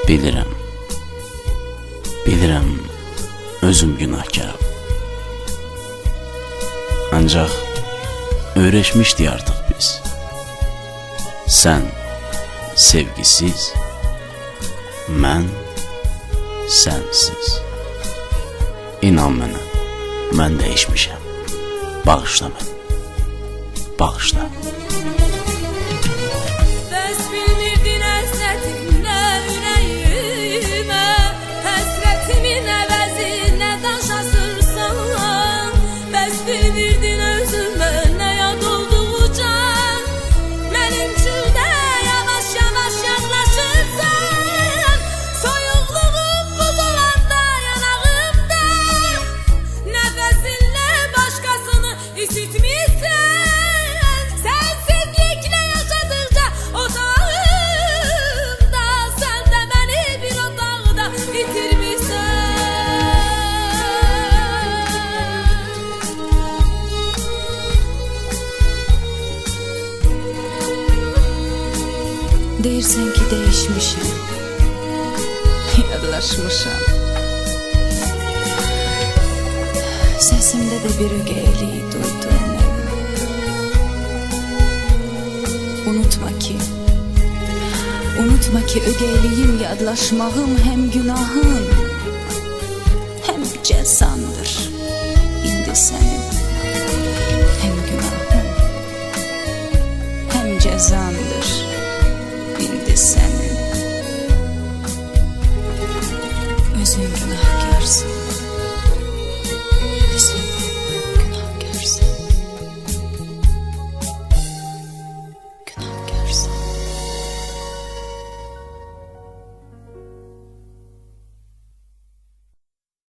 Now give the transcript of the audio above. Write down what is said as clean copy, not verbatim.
Bilirəm, bilirəm, özüm günahkaram. Ancaq öyrəşmişdik artıq biz. Sən sevgisiz, mən sənsiz. İnan mənə, mən dəyişmişəm. Bağışla məni, bağışla. Bəs bilmirdin həsrətinlə ürəyimə, həsrətimin əvəzinə daşasırsan. Bəs bilmirdin özümə nə yad olduğu can, mənim çöldə yavaş yavaş yaxlaşırsan. Soyuqluğum buz olanda yanağımda, nəfəsinlə başqasını isitmişsən. Sensizliklə yaşadıqca otağımda, sən də məni bir otaqda itirmişsən. Deyirsən ki, dəyişmişəm, yadlaşmışam. Səsimdə də bir ögeylik duydum mən. Unutma ki, ögeyliyim, yadlaşmağım həm günahın, həm cəzandır. İndi sənin həm günahın, həm cəzandır. İndi sənin.